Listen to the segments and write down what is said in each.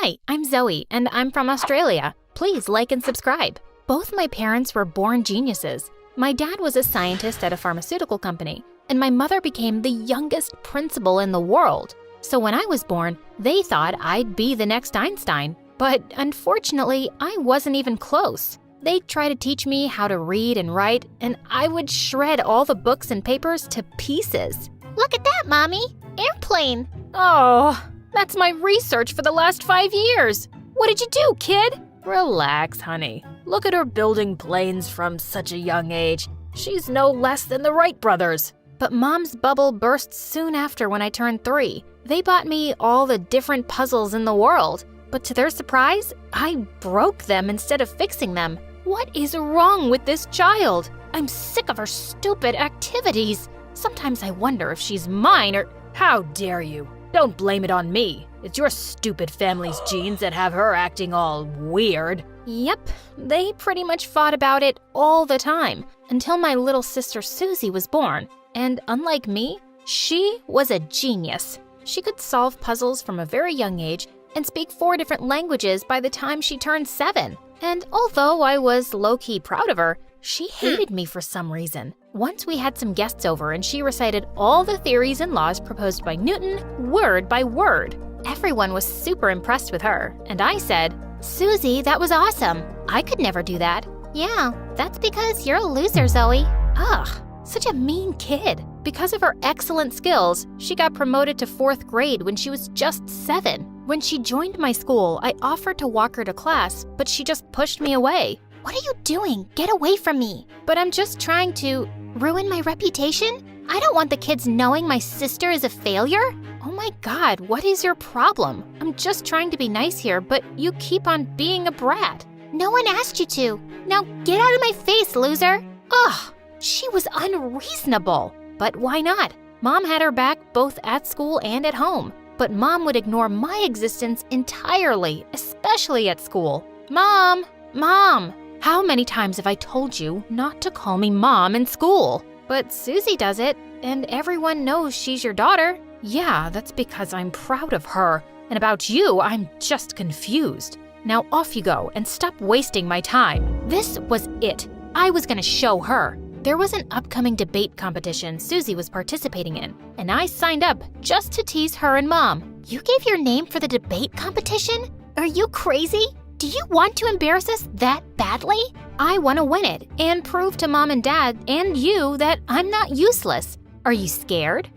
Hi, I'm Zoe, and I'm from Australia. Please like and subscribe. Both my parents were born geniuses. My dad was a scientist at a pharmaceutical company, and my mother became the youngest principal in the world. So when I was born, they thought I'd be the next Einstein. But unfortunately, I wasn't even close. They'd try to teach me how to read and write, and I would shred all the books and papers to pieces. Look at that, Mommy! Airplane! Oh, that's my research for the last 5 years. What did you do, kid? Relax, honey. Look at her building planes from such a young age. She's no less than the Wright brothers. But Mom's bubble burst soon after when I turned 3. They bought me all the different puzzles in the world. But to their surprise, I broke them instead of fixing them. What is wrong with this child? I'm sick of her stupid activities. Sometimes I wonder if she's mine or… How dare you? Don't blame it on me. It's your stupid family's genes that have her acting all weird. Yep, they pretty much fought about it all the time until my little sister Susie was born. And unlike me, she was a genius. She could solve puzzles from a very young age and speak 4 different languages by the time she turned 7. And although I was low-key proud of her, she hated me for some reason. Once we had some guests over and she recited all the theories and laws proposed by Newton, word by word. Everyone was super impressed with her, and I said, Susie, that was awesome. I could never do that. Yeah, that's because you're a loser, Zoe. Ugh, such a mean kid. Because of her excellent skills, she got promoted to 4th grade when she was just 7. When she joined my school, I offered to walk her to class, but she just pushed me away. What are you doing? Get away from me. But I'm just trying to… Ruin my reputation? I don't want the kids knowing my sister is a failure. Oh my God, what is your problem? I'm just trying to be nice here, but you keep on being a brat. No one asked you to. Now get out of my face, loser. Ugh, she was unreasonable. But why not? Mom had her back both at school and at home. But Mom would ignore my existence entirely, especially at school. Mom! How many times have I told you not to call me Mom in school? But Susie does it, and everyone knows she's your daughter. Yeah, that's because I'm proud of her. And about you, I'm just confused. Now off you go and stop wasting my time. This was it. I was gonna show her. There was an upcoming debate competition Susie was participating in, and I signed up just to tease her and Mom. You gave your name for the debate competition? Are you crazy? Do you want to embarrass us that badly? I want to win it and prove to Mom and Dad and you that I'm not useless. Are you scared?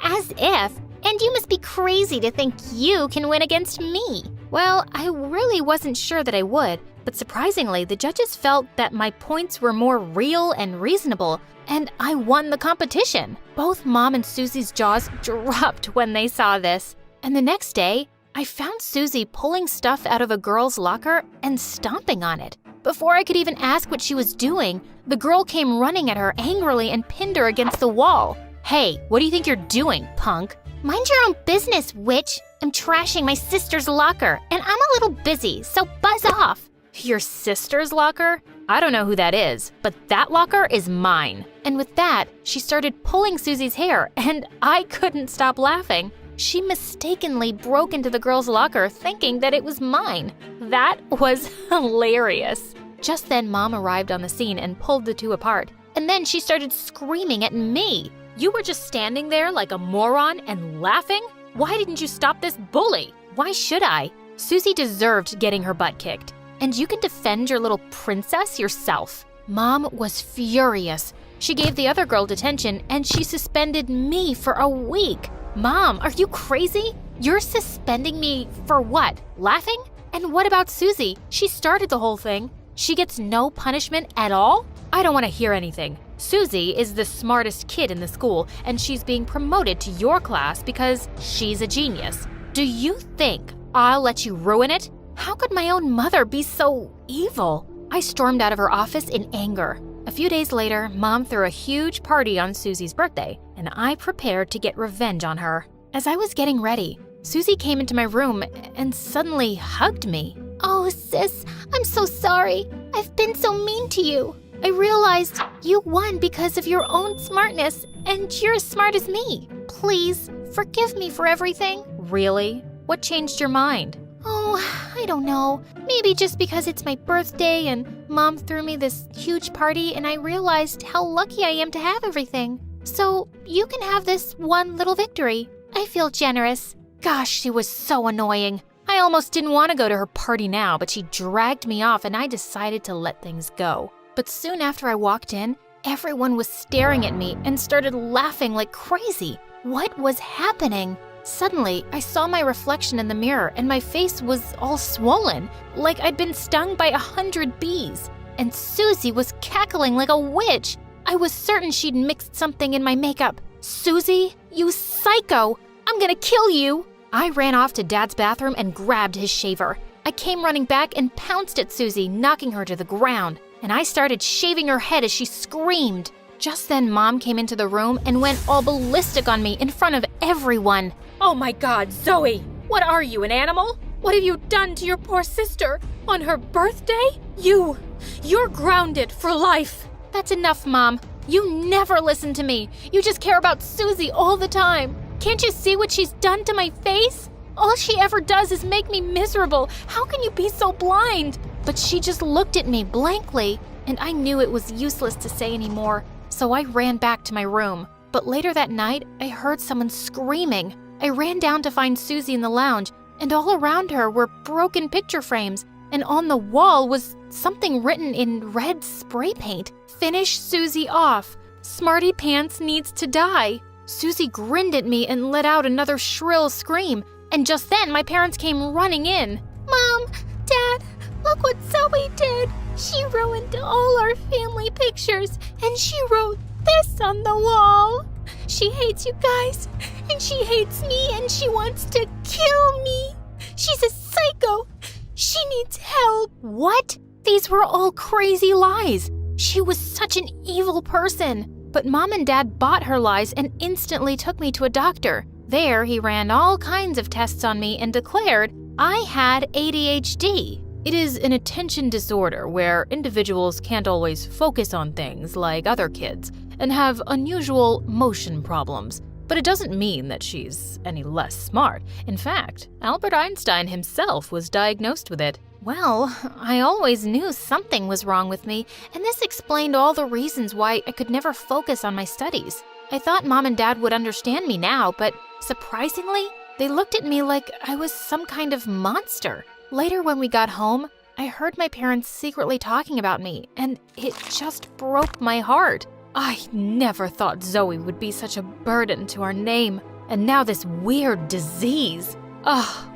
As if. And you must be crazy to think you can win against me. Well, I really wasn't sure that I would, but surprisingly, the judges felt that my points were more real and reasonable, and I won the competition. Both Mom and Susie's jaws dropped when they saw this. And the next day, I found Susie pulling stuff out of a girl's locker and stomping on it. Before I could even ask what she was doing, the girl came running at her angrily and pinned her against the wall. Hey, what do you think you're doing, punk? Mind your own business, witch. I'm trashing my sister's locker, and I'm a little busy, so buzz off. Your sister's locker? I don't know who that is, but that locker is mine. And with that, she started pulling Susie's hair, and I couldn't stop laughing. She mistakenly broke into the girl's locker thinking that it was mine. That was hilarious. Just then, Mom arrived on the scene and pulled the two apart. And then she started screaming at me. You were just standing there like a moron and laughing? Why didn't you stop this bully? Why should I? Susie deserved getting her butt kicked. And you can defend your little princess yourself. Mom was furious. She gave the other girl detention and she suspended me for a week. Mom, are you crazy? You're suspending me for what? Laughing? And what about Susie? She started the whole thing. She gets no punishment at all? I don't want to hear anything. Susie is the smartest kid in the school, and she's being promoted to your class because she's a genius. Do you think I'll let you ruin it? How could my own mother be so evil? I stormed out of her office in anger. A few days later, Mom threw a huge party on Susie's birthday, and I prepared to get revenge on her. As I was getting ready, Susie came into my room and suddenly hugged me. Oh, sis, I'm so sorry. I've been so mean to you. I realized you won because of your own smartness, and you're as smart as me. Please, forgive me for everything. Really? What changed your mind? Oh, I don't know. Maybe just because it's my birthday and Mom threw me this huge party and I realized how lucky I am to have everything. So you can have this one little victory. I feel generous. Gosh, she was so annoying. I almost didn't want to go to her party now, but she dragged me off and I decided to let things go. But soon after I walked in, everyone was staring at me and started laughing like crazy. What was happening? Suddenly, I saw my reflection in the mirror and my face was all swollen, like I'd been stung by 100 bees. And Susie was cackling like a witch. I was certain she'd mixed something in my makeup. Susie, you psycho! I'm gonna kill you! I ran off to Dad's bathroom and grabbed his shaver. I came running back and pounced at Susie, knocking her to the ground. And I started shaving her head as she screamed. Just then, Mom came into the room and went all ballistic on me in front of everyone. Oh my God, Zoe! What are you, an animal? What have you done to your poor sister? On her birthday? You're grounded for life. That's enough, Mom. You never listen to me. You just care about Susie all the time. Can't you see what she's done to my face? All she ever does is make me miserable. How can you be so blind? But she just looked at me blankly, and I knew it was useless to say any more, so I ran back to my room. But later that night, I heard someone screaming. I ran down to find Susie in the lounge, and all around her were broken picture frames, and on the wall was something written in red spray paint. Finish Susie off. Smarty Pants needs to die. Susie grinned at me and let out another shrill scream, and just then my parents came running in. Mom, Dad, look what Zoe did. She ruined all our family pictures, and she wrote this on the wall. She hates you guys, and she hates me, and she wants to kill me. She's a psycho. She needs help. What? These were all crazy lies. She was such an evil person. But Mom and Dad bought her lies and instantly took me to a doctor. There, he ran all kinds of tests on me and declared I had ADHD. It is an attention disorder where individuals can't always focus on things like other kids and have unusual motion problems. But it doesn't mean that she's any less smart. In fact, Albert Einstein himself was diagnosed with it. Well, I always knew something was wrong with me, and this explained all the reasons why I could never focus on my studies. I thought Mom and Dad would understand me now, but surprisingly, they looked at me like I was some kind of monster. Later, when we got home, I heard my parents secretly talking about me, and it just broke my heart. I never thought Zoe would be such a burden to our name, and now this weird disease.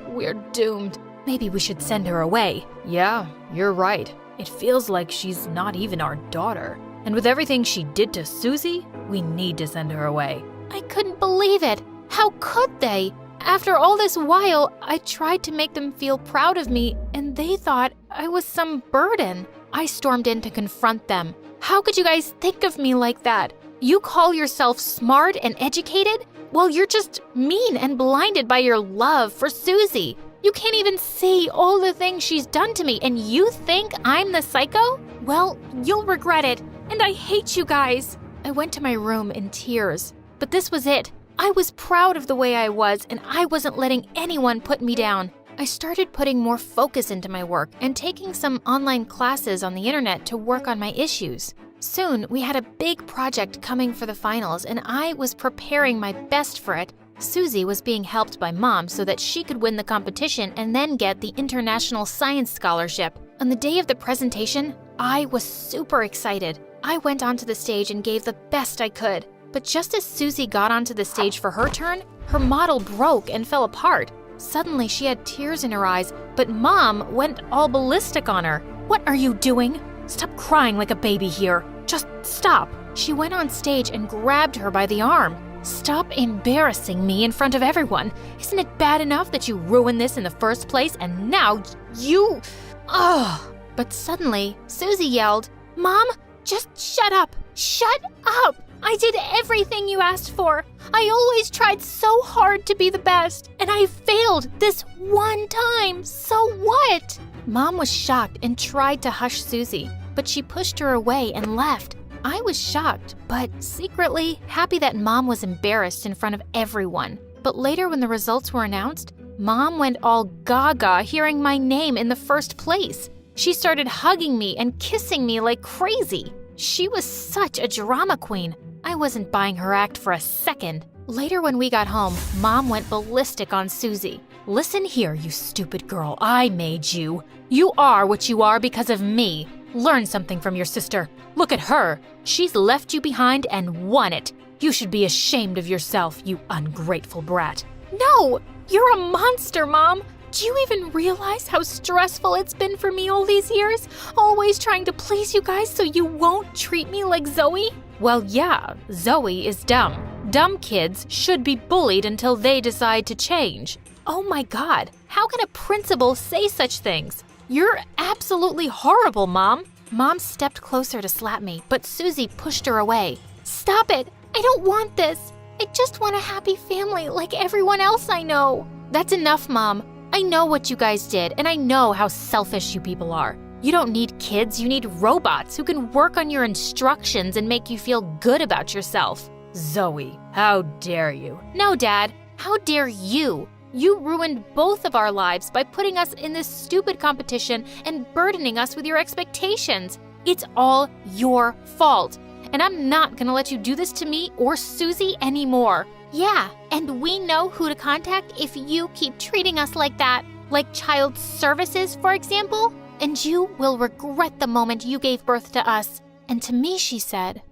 We're doomed. Maybe we should send her away. Yeah, you're right. It feels like she's not even our daughter. And with everything she did to Susie, we need to send her away. I couldn't believe it. How could they? After all this while, I tried to make them feel proud of me, and they thought I was some burden. I stormed in to confront them. How could you guys think of me like that? You call yourself smart and educated? Well, you're just mean and blinded by your love for Susie. You can't even see all the things she's done to me, and you think I'm the psycho? Well, you'll regret it, and I hate you guys. I went to my room in tears, but this was it. I was proud of the way I was, and I wasn't letting anyone put me down. I started putting more focus into my work and taking some online classes on the internet to work on my issues. Soon, we had a big project coming for the finals, and I was preparing my best for it. Susie was being helped by Mom so that she could win the competition and then get the International Science Scholarship. On the day of the presentation, I was super excited. I went onto the stage and gave the best I could. But just as Susie got onto the stage for her turn, her model broke and fell apart. Suddenly, she had tears in her eyes, but Mom went all ballistic on her. What are you doing? Stop crying like a baby here. Just stop. She went on stage and grabbed her by the arm. Stop embarrassing me in front of everyone. Isn't it bad enough that you ruined this in the first place, and now you... But suddenly, Susie yelled, Mom, just shut up. Shut up. I did everything you asked for. I always tried so hard to be the best, and I failed this one time. So what? Mom was shocked and tried to hush Susie, but she pushed her away and left. I was shocked, but secretly happy that Mom was embarrassed in front of everyone. But later when the results were announced, Mom went all gaga hearing my name in the first place. She started hugging me and kissing me like crazy. She was such a drama queen. I wasn't buying her act for a second. Later when we got home, Mom went ballistic on Susie. Listen here, you stupid girl. I made you. You are what you are because of me. Learn something from your sister. Look at her. She's left you behind and won it. You should be ashamed of yourself, you ungrateful brat. No! You're a monster, Mom! Do you even realize how stressful it's been for me all these years? Always trying to please you guys so you won't treat me like Zoe? Well, yeah, Zoe is dumb. Dumb kids should be bullied until they decide to change. Oh my God, how can a principal say such things? You're absolutely horrible, Mom. Mom stepped closer to slap me, but Susie pushed her away. Stop it! I don't want this! I just want a happy family like everyone else I know. That's enough, Mom. I know what you guys did, and I know how selfish you people are. You don't need kids, you need robots who can work on your instructions and make you feel good about yourself. Zoe, how dare you? No, Dad, how dare you? You ruined both of our lives by putting us in this stupid competition and burdening us with your expectations. It's all your fault. And I'm not gonna let you do this to me or Susie anymore. Yeah, and we know who to contact if you keep treating us like that. Like child services, for example. And you will regret the moment you gave birth to us. And to me, she said,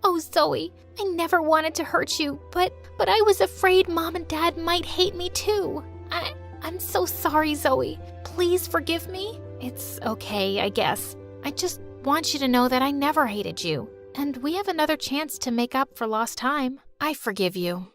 Oh, Zoe, I never wanted to hurt you, but I was afraid Mom and Dad might hate me too. I'm so sorry, Zoe. Please forgive me. It's okay, I guess. I just want you to know that I never hated you. And we have another chance to make up for lost time. I forgive you.